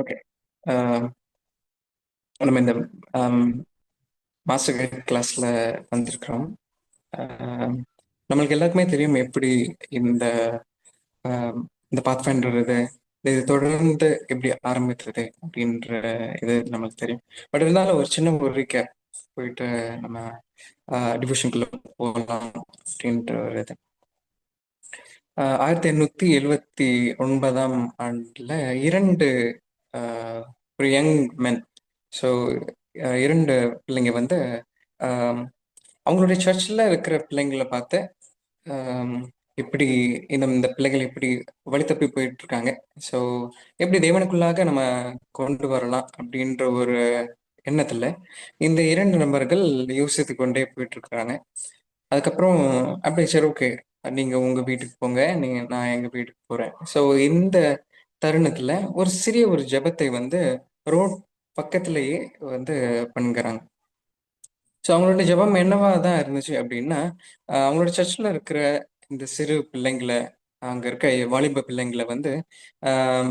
Okay. நம்ம இந்த master guide கிளாஸ்ல வந்திருக்கிறோம். ஆம், நம்மளுக்கு எல்லாருக்குமே தெரியும் எப்படி இந்த ஆம், இந்த பாத்ஃபைண்டர் இது தொடர்ந்து எப்படி ஆரம்பித்தது அப்படின்ற இது நம்மளுக்கு தெரியும். பட் இருந்தாலும் ஒரு சின்ன ஒரு recap போயிட்டு நம்ம டிவிஷனுக்குள்ள போகலாம் அப்படின்ற ஒரு இது. 1879 ஆண்டுல இரண்டு ஒரு யங் மென், ஸோ இரண்டு பிள்ளைங்க வந்து ஆம், அவங்களுடைய சர்ச்சில் இருக்கிற பிள்ளைங்களை பார்த்து ஆம், இப்படி இந்த இந்த பிள்ளைகள் இப்படி வழி தப்பி போயிட்டு இருக்காங்க. ஸோ எப்படி தேவனுக்குள்ளாக நம்ம கொண்டு வரலாம் அப்படின்ற ஒரு எண்ணத்துல இந்த இரண்டு நபர்கள் யோசித்து கொண்டே போயிட்டு இருக்கிறாங்க. அதுக்கப்புறம் அப்படி சரி, ஓகே, நீங்க உங்க வீட்டுக்கு போங்க, நான் எங்க வீட்டுக்கு போறேன். ஸோ இந்த தருணத்துல ஒரு சிறிய ஒரு ஜெபத்தை வந்து ரோட் பக்கத்திலேயே வந்து பண்ணுகிறாங்க. ஸோ அவங்களோட ஜெபம் என்னவா தான் இருந்துச்சு அப்படின்னா, அவங்களோட சர்ச்சில் இருக்கிற இந்த சிறு பிள்ளைங்களை, அங்கே இருக்க வாலிப பிள்ளைங்களை வந்து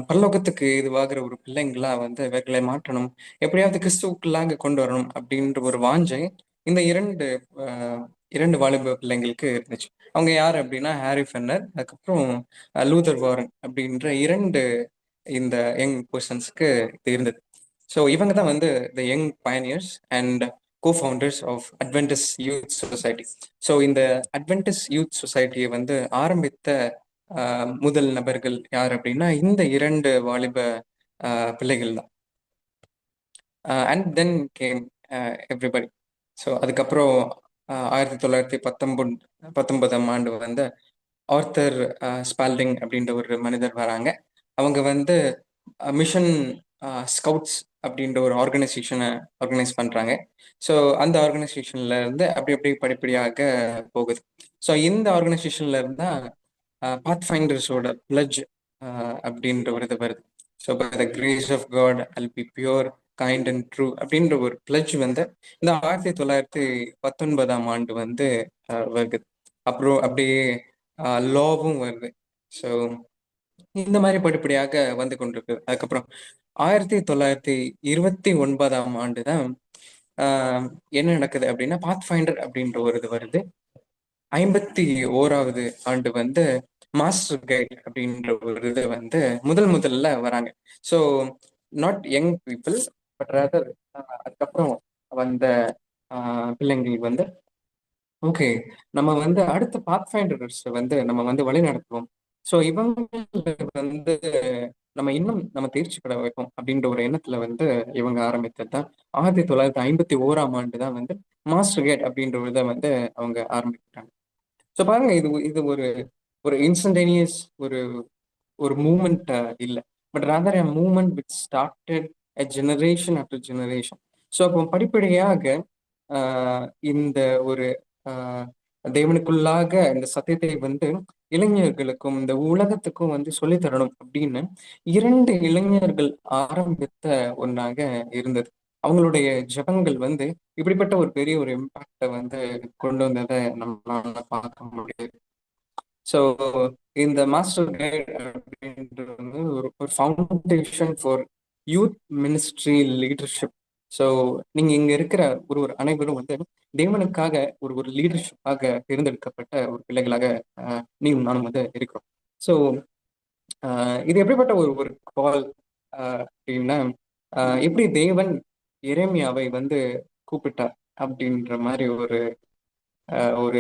பரலோகத்துக்கு இதுவாகிற ஒரு பிள்ளைங்களா வந்து இவர்களை மாற்றணும், எப்படியாவது கிறிஸ்துவுக்குள்ளாக கொண்டு வரணும் அப்படின்ற ஒரு வாஞ்சை இந்த இரண்டு வாலிப பிள்ளைங்களுக்கு இருந்துச்சு. அவங்க யார் அப்படின்னா ஹாரி ஃபென்னர், அதுக்கப்புறம் லூதர் வாரன் அப்படின்ற இரண்டு இந்த யங் பர்சன்ஸ்க்கு இது இருந்தது. ஸோ இவங்க தான் வந்து the young pioneers and co-founders of Adventist youth society. So இந்த அட்வென்டிஸ் யூத் சொசைட்டியை வந்து ஆரம்பித்த முதல் நபர்கள் யார் அப்படின்னா இந்த இரண்டு வாலிப பிள்ளைகள் தான். And then came everybody. So அதுக்கப்புறம் 1919 ஆண்டு வந்து ஆர்த்தர் ஸ்பால்டிங் அப்படின்ற ஒரு மனிதர் வராங்க. அவங்க வந்து மிஷன் ஸ்கவுட்ஸ் அப்படின்ற ஒரு ஆர்கனைசேஷனை ஆர்கனைஸ் பண்ணுறாங்க. ஸோ அந்த ஆர்கனைசேஷன்ல இருந்து அப்படி அப்படி படிப்படியாக போகுது. ஸோ இந்த ஆர்கனைசேஷன்ல இருந்தா பாத் ஃபைண்டர்ஸோட பிளட்ஜ் அப்படின்ற ஒரு இது வருது. So by the grace of God all be pure kind and true அப்படின்ற ஒரு பிளட்ஜ் வந்து இந்த 1919 ஆண்டு வந்து வருது. அப்புறம் அப்படியே லாவும் வருது. ஸோ இந்த மாதிரி படிப்படியாக வந்து கொண்டிருக்கு. அதுக்கப்புறம் 1929 தான் என்ன நடக்குது அப்படின்னா பாத் ஃபைண்டர் அப்படின்ற ஒரு இது வருது. 51வது ஆண்டு வந்து மாஸ்டர் கைட் அப்படின்ற ஒரு இது வந்து முதல்ல வராங்க. So not young people, but rather அதுக்கப்புறம் வந்த பிள்ளைங்கள் வந்து ஓகே, நம்ம வந்து அடுத்த பாத் ஃபைண்டர்ஸ் வந்து நம்ம வந்து வழி நடத்துவோம். ஸோ இவங்க வந்து நம்ம இன்னும் நம்ம தேர்ச்சி பெற வைப்போம் அப்படின்ற ஒரு எண்ணத்துல வந்து இவங்க ஆரம்பித்தது தான் 1951 தான் வந்து மாஸ்டர் கேட் அப்படின்ற ஒரு இதை வந்து அவங்க ஆரம்பிக்கிறாங்க. ஸோ பாருங்க, இது இது ஒரு ஒரு இன்ஸ்டன்டேனியஸ் ஒரு ஒரு மூமெண்ட் இல்லை, but rather a moment which started a generation after generation. So அப்போ படிப்படியாக இந்த ஒரு ஆஹ் தேவனுக்குள்ளாக இந்த சத்தியத்தை வந்து இளைஞர்களுக்கும் இந்த உலகத்துக்கும் வந்து சொல்லித் தரணும் அப்படின்னு இரண்டு இளைஞர்கள் ஆரம்பித்த ஒன்றாக இருந்தது. அவங்களுடைய ஜெபங்கள் வந்து இப்படிப்பட்ட ஒரு பெரிய ஒரு இம்பாக்டை வந்து கொண்டு வந்ததை நம்மளால பார்க்க முடியுது. ஸோ இந்த மாஸ்டர் கைட் அப்படின்றது வந்து ஒரு foundation for youth ministry leadership. So நீங்க இங்க இருக்கிற ஒரு அனைவரும் வந்து தேவனுக்காக ஒரு ஒரு லீடர்ஷிப்பாக தேர்ந்தெடுக்கப்பட்ட ஒரு பிள்ளைகளாக நீயும் நானும் வந்து இருக்கிறோம். ஸோ இது எப்படிப்பட்ட ஒரு ஒரு கால் அப்படின்னா, எப்படி தேவன் எரேமியாவை வந்து கூப்பிட்டார் அப்படின்ற மாதிரி ஒரு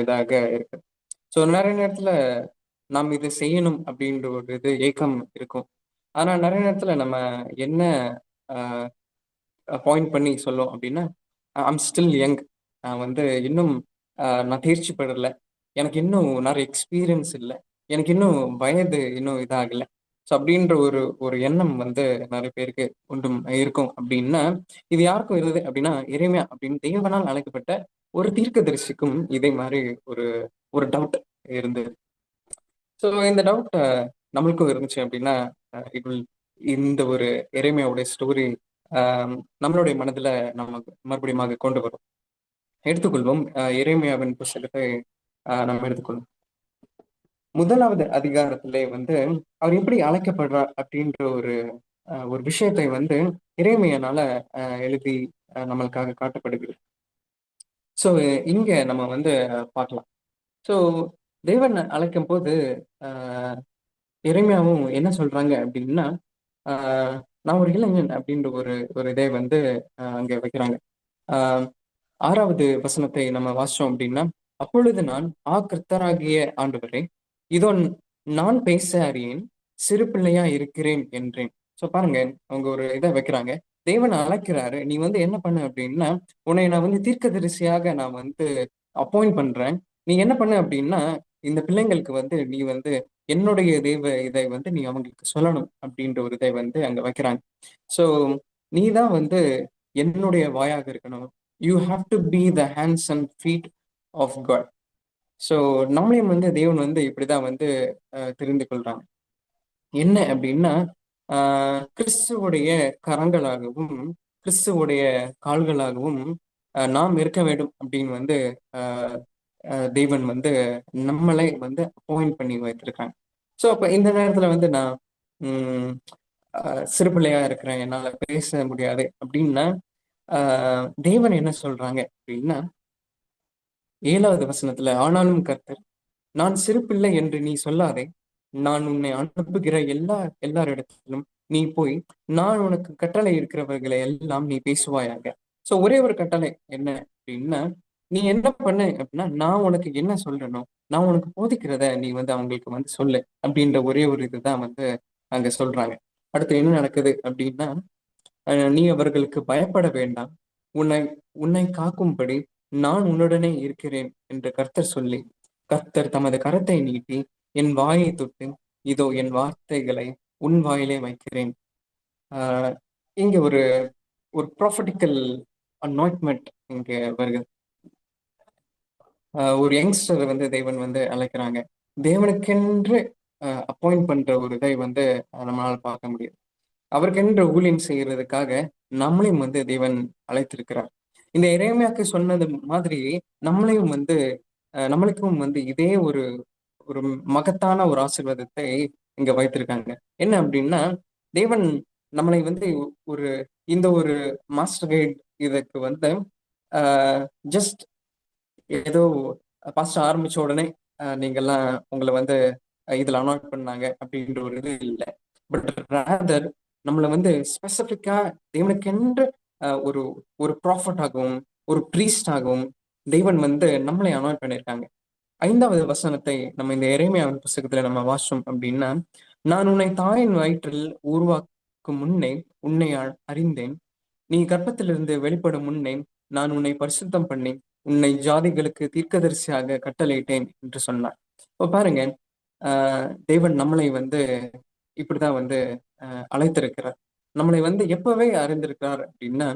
இதாக இருக்கு. ஸோ நிறைய நேரத்துல நாம் இதை செய்யணும் அப்படின்ற ஒரு இது ஏக்கம் இருக்கும். ஆனா நிறைய நேரத்துல நம்ம என்ன பாயிண்ட் பண்ணி சொல்லும் அப்படின்னா, ஐம் ஸ்டில் யங், நான் வந்து இன்னும் நான் தேர்ச்சி பெறல, எனக்கு இன்னும் நிறைய எக்ஸ்பீரியன்ஸ் இல்லை, எனக்கு இன்னும் வயது இன்னும் இதாகலை. ஸோ அப்படின்ற ஒரு ஒரு எண்ணம் வந்து நிறைய பேருக்கு ஒன்றும் இருக்கும். அப்படின்னா இது யாருக்கும் இருந்தது அப்படின்னா, எரேமியா அப்படின்னு தேவனால் அழைக்கப்பட்ட ஒரு தீர்க்கதரிசிக்கும் இதே மாதிரி ஒரு ஒரு டவுட் இருந்தது. ஸோ இந்த டவுட் நம்மளுக்கும் இருந்துச்சு அப்படின்னா, இட் வில் இந்த ஒரு எரேமியாவுடைய ஸ்டோரி நம்மளுடைய மனதுல நமக்கு மறுபடியும் கொண்டு வரும். எடுத்துக்கொள்வோம். எரேமியாவின் புஸ்தகத்தை நம்ம எடுத்துக்கொள்வோம். முதலாவது அதிகாரத்திலே வந்து அவர் எப்படி அழைக்கப்படுறார் அப்படின்ற ஒரு ஒரு விஷயத்தை வந்து இறைமையனால எழுதி நம்மளுக்காக காட்டப்படுகிறது. ஸோ இங்க நம்ம வந்து பார்க்கலாம். ஸோ தேவன் அழைக்கும் போது ஆஹ் இறைமையாவும் என்ன சொல்றாங்க அப்படின்னா, நான் ஒரு இளைஞன் அப்படின்ற ஒரு ஒரு இதை வந்து அங்க வைக்கிறாங்க. ஆஹ் 6வது வசனத்தை நம்ம வாசிச்சோம் அப்படின்னா, அப்பொழுது நான் கர்த்தராகிய ஆண்டவரே, இதோ நான் பேச அறியேன், சிறு பிள்ளையா இருக்கிறேன் என்றேன். சோ பாருங்க, அவங்க ஒரு இதை வைக்கிறாங்க. தேவன் அழைக்கிறாரு, நீ வந்து என்ன பண்ணு அப்படின்னா, உன்னை நான் வந்து தீர்க்கதரிசியாக நான் வந்து அப்பாயிண்ட் பண்றேன். நீ என்ன பண்ணு அப்படின்னா, இந்த பிள்ளைங்களுக்கு வந்து நீ வந்து என்னுடைய தெய்வ இதை வந்து நீ அவங்களுக்கு சொல்லணும் அப்படின்ற ஒரு இதை வந்து அங்க வைக்கிறாங்க. சோ நீ தான் வந்து என்னுடைய வாயாக இருக்கணும். You have to be the hands and feet of God. So நம்மளையும் வந்து தேவன் வந்து இப்படிதான் வந்து தெரிந்து கொள்றாங்க. என்ன அப்படின்னா, கிறிஸ்துவுடைய கரங்களாகவும் கிறிஸ்துவுடைய கால்களாகவும் நாம் இருக்க வேண்டும் அப்படின்னு வந்து ஆஹ் தேவன் வந்து நம்மளை வந்து அப்பாயிண்ட் பண்ணி வைத்திருக்காங்க. ஸோ அப்ப இந்த நேரத்துல வந்து நான் உம் சிறு பிள்ளையா இருக்கிறேன், என்னால பேச முடியாது அப்படின்னா தேவன் என்ன சொல்றாங்க அப்படின்னா, 7வது வசனத்துல, ஆனாலும் கர்த்தர், நான் சிறு பிள்ளை என்று நீ சொல்லாதே, நான் உன்னை அனுப்புகிற எல்லாரிடத்திலும் நீ போய் நான் உனக்கு கட்டளை இருக்கிறவர்களை எல்லாம் நீ பேசுவாயாக. சோ ஒரே ஒரு கட்டளை என்ன அப்படின்னா, நீ என்ன பண்ணு அப்படின்னா, நான் உனக்கு என்ன சொல்றேனோ, நான் உனக்கு போதிக்கிறத நீ வந்து அவங்களுக்கு வந்து சொல்லு அப்படின்ற ஒரே ஒரு இதுதான் வந்து அங்க சொல்றாங்க. அடுத்து என்ன நடக்குது அப்படின்னா, நீ அவர்களுக்கு பயப்பட வேண்டாம். உன்னை உன்னை காக்கும்படி நான் உன்னுடனே இருக்கிறேன் என்று கர்த்தர் சொல்லி, கர்த்தர் தமது கரத்தை நீட்டி என் வாயை தொட்டு, இதோ என் வார்த்தைகளை உன் வாயிலே வைக்கிறேன். ஆஹ் இங்க ஒரு ஒரு ப்ராஃபட்டிக்கல் அனாயின்ட்மெண்ட் இங்க வருகிறது. ஒரு யங்ஸ்டர் வந்து தேவன் வந்து அழைக்கிறாங்க. தேவனுக்கென்று அப்பாயிண்ட் பண்ற ஒரு இதை வந்து நம்மளால பார்க்க முடியும். அவருக்கென்று ஊழியம் செய்யறதுக்காக நம்மளையும் வந்து தேவன் அழைத்திருக்கிறார். இந்த இறைமையாக்கு சொன்னது மாதிரி நம்மளையும் வந்து நம்மளுக்கும் வந்து இதே ஒரு ஒரு மகத்தான ஒரு ஆசீர்வாதத்தை இங்க வைத்திருக்காங்க. என்ன அப்படின்னா, தேவன் நம்மளை வந்து ஒரு இந்த ஒரு மாஸ்டர் கைட் இதுக்கு வந்து ஜஸ்ட் ஏதோ பாஸ்ட் ஆரம்பிச்ச உடனே நீங்கெல்லாம் உங்களை வந்து இதுல அனாய்ட் பண்ணாங்க அப்படின்ற ஒரு இது இல்லை. பட் ரேதர் நம்மளை வந்து ஸ்பெசிபிக்கா தேவனுக்கென்று ஒரு ஒரு ப்ராஃபட் ஆகவும் ஒரு பிரீஸ்ட் ஆகவும் தேவன் வந்து நம்மளை அனாய்ட் பண்ணியிருக்காங்க. 5வது வசனத்தை நம்ம இந்த எரேமியாவின் புஸ்தகத்துல நம்ம வாசிச்சோம் அப்படின்னா, நான் உன்னை தாயின் வயிற்றில் உருவாக்கும் முன்னே உன்னை அறிந்தேன், நீ கர்ப்பத்திலிருந்து வெளிப்படும் முன்னே நான் உன்னை பரிசுத்தம் பண்ணி உன்னை ஜாதிகளுக்கு தீர்க்கதரிசியாக கட்டளையிட்டேன் என்று சொன்னார். இப்போ பாருங்க, தேவன் நம்மளை வந்து இப்படிதான் வந்து அழைத்திருக்கிறார். நம்மளை வந்து எப்பவே அறிந்திருக்கிறார் அப்படின்னா,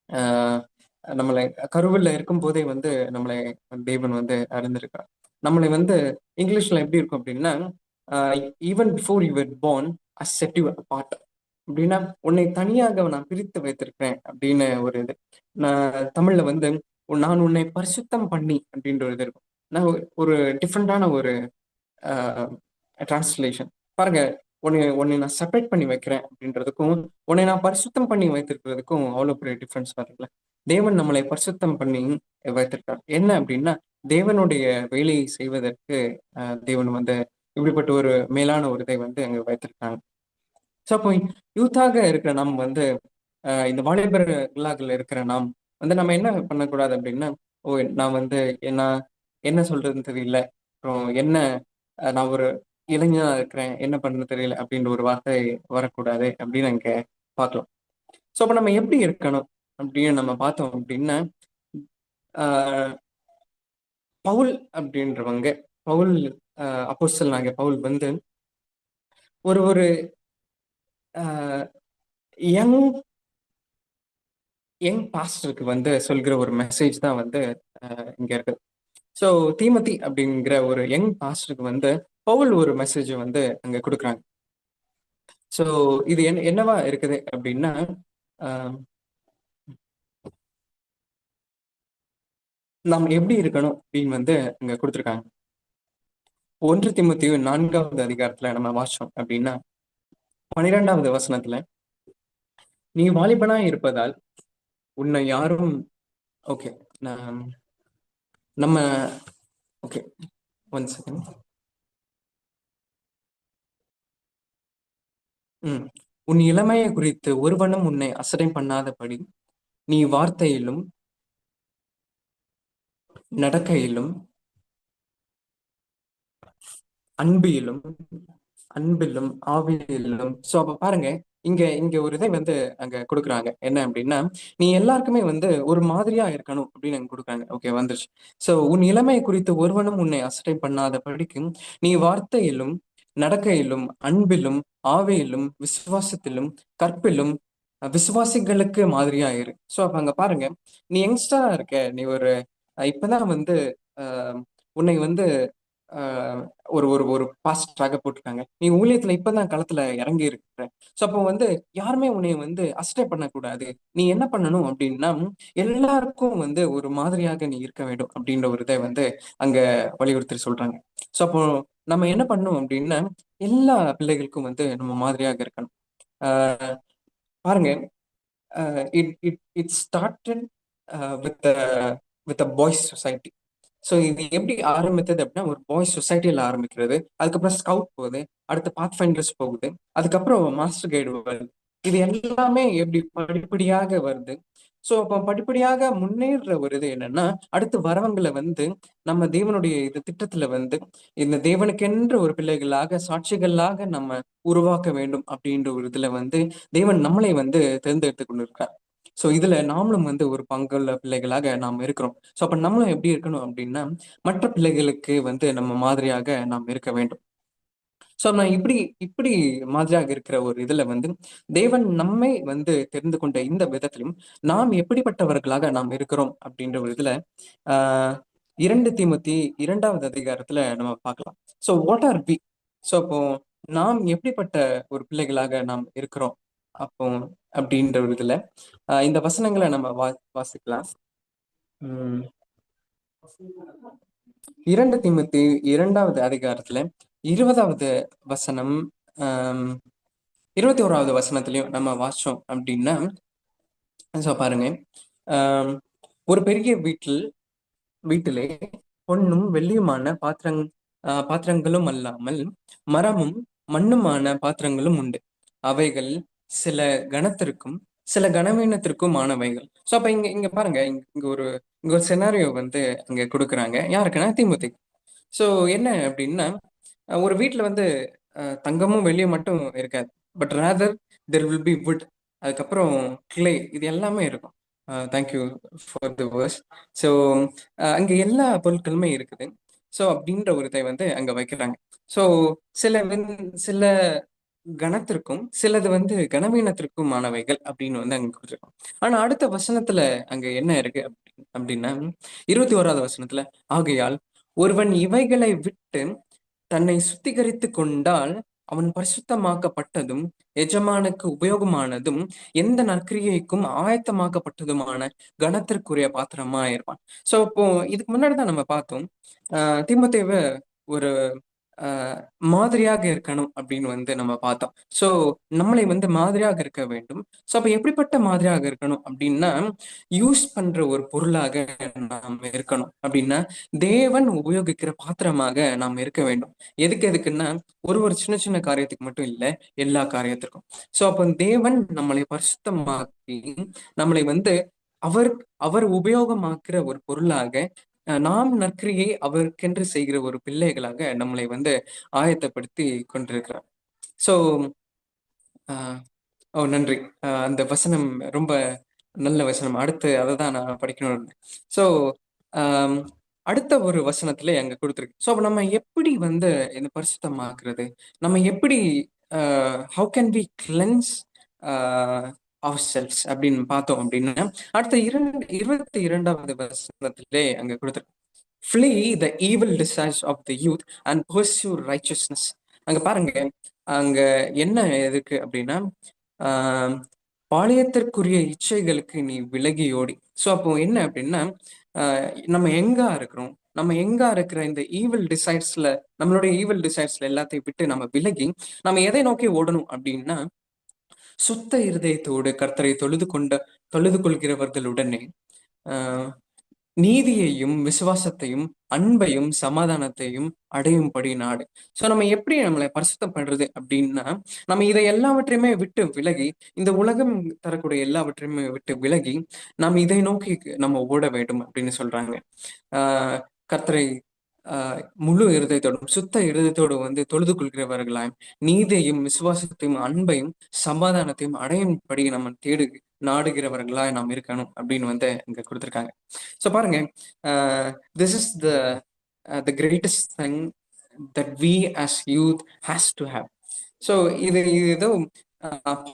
ஆஹ் நம்மளை கருவில்ல இருக்கும் போதே வந்து நம்மளை தேவன் வந்து அறிந்திருக்கிறார். நம்மளை வந்து இங்கிலீஷ்ல எப்படி இருக்கும் அப்படின்னா, even before you were born I set you apart அப்படின்னா, உன்னை தனியாக நான் பிரித்து வைத்திருக்கிறேன் அப்படின்னு ஒரு இது. நான் தமிழ்ல வந்து நான் உன்னை பரிசுத்தம் பண்ணி அப்படின்ற ஒரு இது இருக்கும். நான் ஒரு டிஃப்ரெண்டான ஒரு டிரான்ஸ்லேஷன் பாருங்க. உன்னை உன்னை நான் செப்பரேட் பண்ணி வைக்கிறேன் அப்படின்றதுக்கும் உன்னை நான் பரிசுத்தம் பண்ணி வைத்திருக்கிறதுக்கும் அவ்வளவு பெரிய டிஃபரன்ஸ் பாருங்களேன். தேவன் நம்மளை பரிசுத்தம் பண்ணி வைத்திருக்கார். என்ன அப்படின்னா, தேவனுடைய வேலையை செய்வதற்கு தேவன் வந்து இப்படிப்பட்ட ஒரு மேலான ஒரு இதை வந்து அங்க வைத்திருக்காங்க. ஸோ அப்போ யூத்தாக இருக்கிற நாம் வந்து இந்த வாலிபர்களாக இருக்கிற நாம் வந்து நம்ம என்ன பண்ணக்கூடாது அப்படின்னா, ஓ நான் வந்து என்ன என்ன சொல்றதுன்னு தெரியல, அப்புறம் என்ன நான் ஒரு இளைஞனா இருக்கிறேன், என்ன பண்றது தெரியல அப்படின்ற ஒரு வார்த்தை வரக்கூடாது அப்படின்னு அங்க பார்க்கலாம். ஸோ அப்ப நம்ம எப்படி இருக்கணும் அப்படின்னு நம்ம பார்த்தோம் அப்படின்னா, ஆஹ் பவுல் அப்படின்றவங்க, பவுல் அப்போஸ்தலனாகிய பவுல் வந்து ஒரு ஒரு யங் யங் பாஸ்டருக்கு வந்து சொல்கிற ஒரு மெசேஜ் தான் வந்து இங்க இருக்கு. ஸோ தீமதி அப்படிங்கிற ஒரு யங் பாஸ்டருக்கு வந்து பவுல் ஒரு மெசேஜ் வந்து அங்க கொடுக்குறாங்க. ஸோ இது என்னவா இருக்குது அப்படின்னா, ஆஹ் நாம் எப்படி இருக்கணும் அப்படின்னு வந்து அங்க கொடுத்துருக்காங்க. 1 தீமோத்தேயு 4வது அதிகாரத்துல நம்ம வாசிச்சோம் அப்படின்னா, 12வது வசனத்துல, நீ வாலிபனா இருப்பதால் உன்னை யாரும். ஓகே. நம்ம. ஓகே. One second. ம். உன் இளமையை குறித்து ஒருவனும் உன்னை அசட்டை பண்ணாதபடி நீ வார்த்தையிலும் நடக்கையிலும் அன்பிலும் அன்பிலும் ஆவியிலும். சோ அப்ப பாருங்க, இங்க இங்க ஒரு இதை வந்து அங்க கொடுக்குறாங்க. என்ன அப்படின்னா, நீ எல்லாருக்குமே வந்து ஒரு மாதிரியா இருக்கணும் அப்படின்னு அங்க கொடுக்குறாங்க. ஓகே, வந்துருச்சு. சோ உன் இளமை குறித்து ஒருவனும் உன்னை அசட்டை பண்ணாத படிக்கும் நீ வார்த்தையிலும் நடக்கையிலும் அன்பிலும் ஆவியிலும் விசுவாசத்திலும் கற்பிலும் விசுவாசிகளுக்கு மாதிரியா இரு. சோ அப்ப அங்க பாருங்க, நீ யங்ஸ்டரா இருக்க, நீ ஒரு இப்பதான் வந்து அஹ், உன்னை வந்து ஒரு ஒரு ஒரு பாஸ்ட் ட்ராக போட்டிருக்காங்க. நீ ஊழியத்துல இப்பதான் களத்துல இறங்கி இருக்கிற. சோ அப்போ வந்து யாருமே உன்னை வந்து அசட்டை பண்ணக்கூடாது. நீ என்ன பண்ணணும் அப்படின்னா, எல்லாருக்கும் வந்து ஒரு மாதிரியாக நீ இருக்க வேண்டும் அப்படின்ற ஒரு இதை வந்து அங்க வலியுறுத்தி சொல்றாங்க. சோ அப்போ நம்ம என்ன பண்ணணும் அப்படின்னா, எல்லா பிள்ளைகளுக்கும் வந்து நம்ம மாதிரியாக இருக்கணும். ஆஹ் பாருங்க, it started with with a boys society. So இது எப்படி ஆரம்பித்தது அப்படின்னா, ஒரு பாய்ஸ் சொசைட்டியில் ஆரம்பிக்கிறது. அதுக்கப்புறம் ஸ்கவுட் போகுது. அடுத்து பாத் ஃபைண்டர்ஸ் போகுது. அதுக்கப்புறம் மாஸ்டர் கைடு வருது. இது எல்லாமே எப்படி படிப்படியாக வருது. ஸோ அப்போ படிப்படியாக முன்னேற ஒரு இது என்னன்னா, அடுத்து வரவங்களை வந்து நம்ம தேவனுடைய இது திட்டத்துல வந்து இந்த தேவனுக்கென்ற ஒரு பிள்ளைகளாக சாட்சிகளாக நம்ம உருவாக்க வேண்டும் அப்படின்ற ஒரு இதுல வந்து தேவன் நம்மளை வந்து தேர்ந்தெடுத்து கொண்டிருக்கார். சோ இதுல நாமளும் வந்து ஒரு பங்குள்ள பிள்ளைகளாக நாம் இருக்கிறோம். சோ அப்ப நம்மளும் எப்படி இருக்கணும் அப்படின்னா, மற்ற பிள்ளைகளுக்கு வந்து நம்ம மாதிரியாக நாம் இருக்க வேண்டும். சோ நான் இப்படி இப்படி மாதிரியாக இருக்கிற ஒரு இதுல வந்து தேவன் நம்மை வந்து தெரிந்து கொண்ட இந்த விதத்திலும் நாம் எப்படிப்பட்டவர்களாக நாம் இருக்கிறோம் அப்படின்ற ஒரு இதுல ஆஹ் 2 தீமோத்தேயு 2வது அதிகாரத்துல நம்ம பார்க்கலாம். So what are we? So அப்போ நாம் எப்படிப்பட்ட ஒரு பிள்ளைகளாக நாம் இருக்கிறோம் அப்போ அப்படின்ற ஒரு இதுல இந்த வசனங்களை நம்ம வாசிக்கலாம். உம் 2 தீமோத்தேயு 2வது அதிகாரத்துல 20வது வசனம், ஆஹ் 21வது வசனத்திலையும் நம்ம வாசிச்சோம் அப்படின்னா, பாருங்க, ஆஹ் ஒரு பெரிய வீட்டிலே பொன்னும் வெள்ளியுமான பாத்திரங்களும் அல்லாமல் மரமும் மண்ணுமான பாத்திரங்களும் உண்டு. அவைகள் சில கணத்திற்கும் சில கனவீனத்திற்கும் ஆனவைகள். சோ அப்ப இங்க இங்க பாருங்க, இங்க ஒரு செனாரியோ வந்து அங்க கொடுக்குறாங்க. யாருக்குன்னா தீமோத்தேயு. ஸோ என்ன அப்படின்னா, ஒரு வீட்டில் வந்து தங்கமும் வெள்ளியும் மட்டும் இருக்காது. But rather there will be wood, அதுக்கப்புறம் கிளே, இது எல்லாமே இருக்கும். Thank you for the verse. So அங்கே எல்லா பொருட்களுமே இருக்குது. ஸோ அப்படின்ற ஒரு இதை வந்து அங்கே வைக்கிறாங்க. ஸோ சில கணத்திற்கும் சிலது வந்து கனவீனத்திற்குமானவைகள் அப்படின்னு வந்து அங்க கொடுத்துருக்கோம். ஆனா அடுத்த வசனத்துல அங்க என்ன இருக்கு அப்படின்னா, 21வது வசனத்துல, ஆகையால் ஒருவன் இவைகளை விட்டு தன்னை சுத்திகரித்து கொண்டால் அவன் பரிசுத்தமாக்கப்பட்டதும் எஜமானுக்கு உபயோகமானதும் எந்த நற்கிரியைக்கும் ஆயத்தமாக்கப்பட்டதுமான கனத்திற்குரிய பாத்திரமா இருப்பான். சோ இப்போ இதுக்கு முன்னாடி தான் நம்ம பார்த்தோம், தீமோத்தேயுவை ஒரு ஆஹ் மாதிரியாக இருக்கணும் அப்படின்னு வந்து நம்ம பார்த்தோம். சோ நம்மளை வந்து மாதிரியாக இருக்க வேண்டும். சோ அப்ப எப்படிப்பட்ட மாதிரியாக இருக்கணும் அப்படின்னா, யூஸ் பண்ற ஒரு பொருளாக நாம் இருக்கணும். அப்படின்னா தேவன் உபயோகிக்கிற பாத்திரமாக நாம் இருக்க வேண்டும். எதுக்குன்னா, ஒரு ஒரு சின்ன சின்ன காரியத்துக்கு மட்டும் இல்லை, எல்லா காரியத்திற்கும். சோ அப்ப தேவன் நம்மளை பரிசுத்தமாக்கி நம்மளை வந்து அவர் அவர் உபயோகமாக்குற ஒரு பொருளாக, நாம் நற்கிரியை அவருக்கென்று செய்கிற ஒரு பிள்ளைகளாக நம்மளை வந்து ஆயத்தப்படுத்தி கொண்டிருக்கிறார். சோ ஓ நன்றி. அந்த வசனம் ரொம்ப நல்ல வசனம். அடுத்து அதை தான் நான் படிக்கணும். ஸோ அடுத்த ஒரு வசனத்துல அங்க கொடுத்துருக்கு. ஸோ அப்ப நம்ம எப்படி வந்து இந்த பரிசுத்தமாக்குறது, நம்ம எப்படி how can we cleanse our cells அப்படின்னு பார்த்தோம் அப்படின்னா, அடுத்த 22வது வசனத்திலே அங்க கொடுத்துருக்கு. Flee the evil desires of the youth and pursue righteousness. அங்க பாருங்க, அங்க என்ன எதுக்கு அப்படின்னா, ஆஹ் பாளையத்திற்குரிய இச்சைகளுக்கு நீ விலகி ஓடி. ஸோ அப்போ என்ன அப்படின்னா, நம்ம எங்கா இருக்கிறோம், நம்ம எங்கா இருக்கிற இந்த ஈவில் டிசைர்ஸ்ல, நம்மளுடைய ஈவில் டிசைர்ஸ்ல எல்லாத்தையும் விட்டு நம்ம விலகி நம்ம எதை நோக்கி ஓடணும் அப்படின்னா, சுத்த இருதயத்தோடு கர்த்தரை தொழுது கொள்கிறவர்களுடனே ஆஹ் நீதியையும் விசுவாசத்தையும் அன்பையும் சமாதானத்தையும் அடையும்படி நாடு. சோ நம்ம எப்படி நம்மளை பரிசுத்தம் பண்றது அப்படின்னா, நம்ம இதை எல்லாவற்றையுமே விட்டு விலகி, இந்த உலகம் தரக்கூடிய எல்லாவற்றையுமே விட்டு விலகி நாம் இதை நோக்கி நம்ம ஓட வேண்டும் அப்படின்னு சொல்றாங்க. ஆஹ் கர்த்தரை முழு இருதயத்தோடும் சுத்த இருதயத்தோடு வந்து தொழுது கொள்கிறவர்களாயும் நீதியையும் விசுவாசத்தையும் அன்பையும் சமாதானத்தையும் அடையும்படி நம்ம நாடுகிறவர்களாய் நாம் இருக்கணும் அப்படின்னு வந்து இங்க கொடுத்திருக்காங்க. ஸோ பாருங்க, this is the greatest thing that we as youth has to have. So இது ஏதோ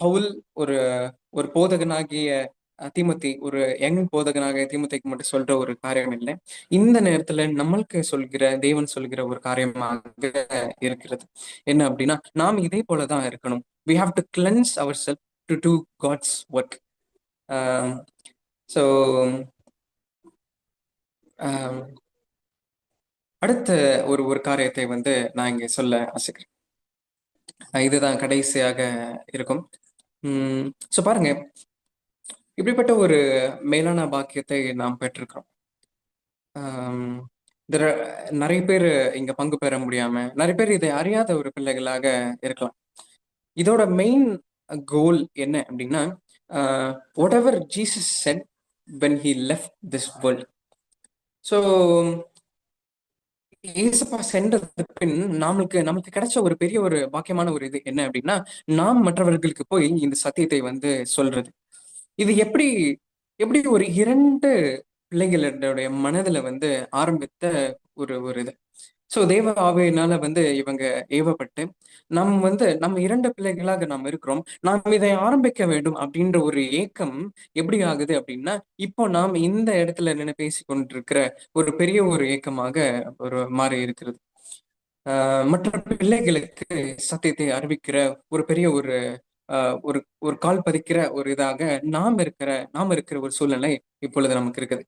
பவுல் ஒரு ஒரு போதகனாகிய தீமோத்தி, ஒரு யங் போதகனாக தீமோத்தேக்கு மட்டும் சொல்ற ஒரு காரியம் இல்லை. இந்த நேரத்துல நம்மளுக்கு தேவன் சொல்கிற ஒரு காரியமாக இருக்கிறது. என்ன அப்படின்னா, நாம் இதே போலதான் இருக்கணும். we have to cleanse ourselves to do God's work. So அடுத்த ஒரு ஒரு காரியத்தை வந்து நான் இங்க சொல்ல ஆசைக்கிறேன். இதுதான் கடைசியாக இருக்கும். ஸோ பாருங்க, இப்படிப்பட்ட ஒரு மேலான பாக்கியத்தை நாம் பெற்றிருக்கிறோம். இதுல நிறைய பேர் இங்க பங்கு பெற முடியாம, நிறைய பேர் இதை அறியாத ஒரு பிள்ளைகளாக இருக்கலாம். இதோட மெயின் கோல் என்ன அப்படின்னா, what ever Jesus set when he left this world. So ஏசப்பா சென்றது பின் நமக்கு கிடைச்ச ஒரு பெரிய ஒரு பாக்கியமான ஒரு இது என்ன அப்படின்னா, நாம் மற்றவர்களுக்கு போய் இந்த சத்தியத்தை வந்து சொல்றது. இது எப்படி எப்படி ஒரு இரண்டு பிள்ளைகளுடைய மனதுல வந்து ஆரம்பித்த ஒரு ஒரு இது. ஸோ தேவ ஆவியினால வந்து இவங்க ஏவப்பட்டு நம்ம இரண்டு பிள்ளைகளாக நாம் இருக்கிறோம், நாம் இதை ஆரம்பிக்க வேண்டும் அப்படின்ற ஒரு ஏக்கம் எப்படி ஆகுது அப்படின்னா, இப்போ நாம் இந்த இடத்துல நின்று பேசி கொண்டிருக்கிற ஒரு பெரிய ஒரு ஏக்கமாக ஒரு மாறி இருக்கிறது. மற்ற பிள்ளைகளுக்கு சத்தியத்தை அறிவிக்கிற ஒரு பெரிய ஒரு ஒரு ஒரு கால் பதிக்கிற ஒரு இதாக நாம் இருக்கிற ஒரு சூழ்நிலை இப்பொழுது நமக்கு இருக்குது.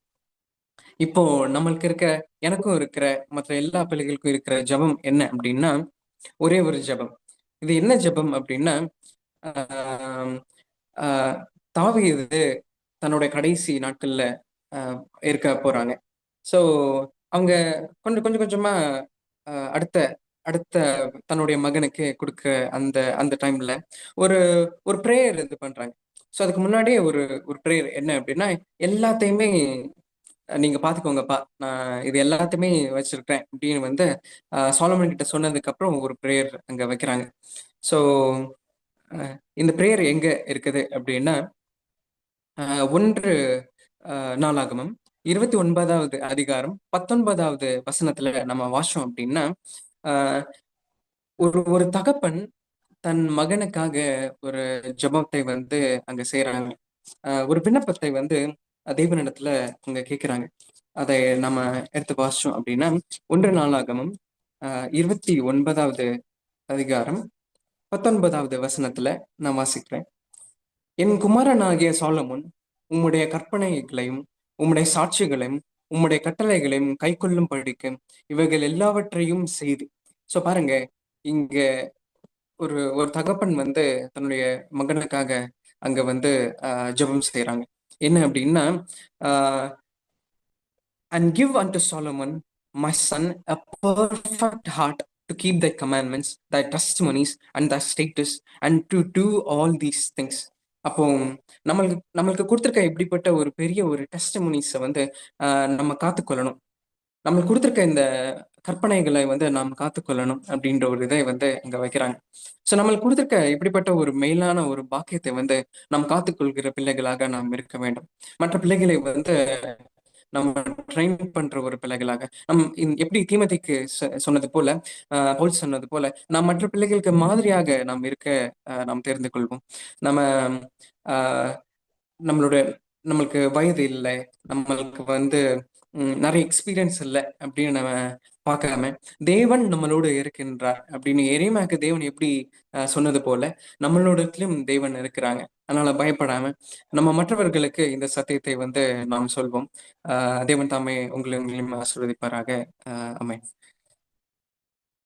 இப்போ நம்மளுக்கு எனக்கும் இருக்கிற மற்ற எல்லா பிள்ளைகளுக்கும் இருக்கிற ஜபம் என்ன அப்படின்னா, ஒரே ஒரு ஜபம். இது என்ன ஜபம் அப்படின்னா, ஆஹ் ஆஹ் தாவீது தன்னுடைய கடைசி நாட்கள்ல இருக்க போறாங்க. ஸோ அவங்க கொஞ்சம் கொஞ்சம் கொஞ்சமா அடுத்த அடுத்த தன்னுடைய மகனுக்கு கொடுக்க அந்த அந்த டைம்ல ஒரு ஒரு ப்ரேயர் இது பண்றாங்க. ஸோ அதுக்கு முன்னாடியே ஒரு ஒரு ப்ரேயர் என்ன அப்படின்னா, எல்லாத்தையுமே நீங்க பாத்துக்கோங்கப்பா, நான் இது எல்லாத்தையுமே வச்சிருக்கேன் அப்படின்னு வந்து சாலமன் கிட்ட சொன்னதுக்கு அப்புறம் ஒரு ப்ரேயர் அங்க வைக்கிறாங்க. ஸோ இந்த ப்ரேயர் எங்க இருக்குது அப்படின்னா, ஒன்று நாளாகமம் 29வது அதிகாரம் 19வது வசனத்துல நம்ம வாசம் அப்படின்னா, ஆஹ் ஒரு ஒரு தகப்பன் தன் மகனுக்காக ஒரு ஜபத்தை வந்து அங்க செய்யறாங்க. ஒரு விண்ணப்பத்தை வந்து தேவனிடத்துல அங்க கேட்கிறாங்க. அதை நம்ம எடுத்து வாசிச்சோம் அப்படின்னா, ஒன்று நாளாகமம் 29வது அதிகாரம் 19வது வசனத்துல நான் வாசிக்கிறேன். என் குமாரனாகிய சாலமோன் உம்முடைய கற்பனைகளையும் உம்முடைய சாட்சிகளையும் உம்முடைய கட்டளைகளையும் கை கொள்ளும் படிக்க இவைகள் எல்லாவற்றையும் செய்து. ஸோ பாருங்க, இங்க ஒரு ஒரு தகப்பன் வந்து தன்னுடைய மகனுக்காக அங்க வந்து ஜெபம் செய்யறாங்க. என்ன அப்படின்னா, and give unto Solomon, my son, a perfect heart to keep thy commandments, thy testimonies, and thy statutes, and to do all these things. அப்போ நம்மளுக்கு கொடுத்துருக்க இப்படிப்பட்ட ஒரு பெரிய ஒரு டெஸ்டிமோனிஸை வந்து நம்ம காத்துக்கொள்ளணும். நம்மளுக்கு கொடுத்துருக்க இந்த கற்பனைகளை வந்து நாம் காத்துக்கொள்ளணும் அப்படின்ற ஒரு இதை வந்து இங்க வைக்கிறாங்க. ஸோ நம்மளுக்கு கொடுத்துருக்க இப்படிப்பட்ட ஒரு மேலான ஒரு பாக்கியத்தை வந்து நாம் காத்துக்கொள்கிற பிள்ளைகளாக நாம் இருக்க வேண்டும். மற்ற பிள்ளைகளை வந்து நம்ம ட்ரெயின் பண்ற ஒரு பிள்ளைகளாக எப்படி தீமதிக்கு சொன்னது போல, பவுல் சொன்னது போல, நாம் மற்ற பிள்ளைகளுக்கு மாதிரியாக நாம் இருக்க நாம் தெரிந்து கொள்வோம். நம்ம நம்மளுடைய நம்மளுக்கு வயது இல்லை, நம்மளுக்கு வந்து நிறைய எக்ஸ்பீரியன்ஸ் இல்லை அப்படின்னு நம்ம பார்க்காம தேவன் நம்மளோடு இருக்கின்றார் அப்படின்னு எரேமியாவுக்கு தேவன் எப்படி சொன்னது போல நம்மளோடத்திலும் தேவன் இருக்கிறாங்க. அதனால பயப்படாம நம்ம மற்றவர்களுக்கு இந்த சத்தியத்தை நாம் சொல்வோம். தேவன் தாமே உங்களையும் ஆசீர்வதிப்பாராக. ஆமென்.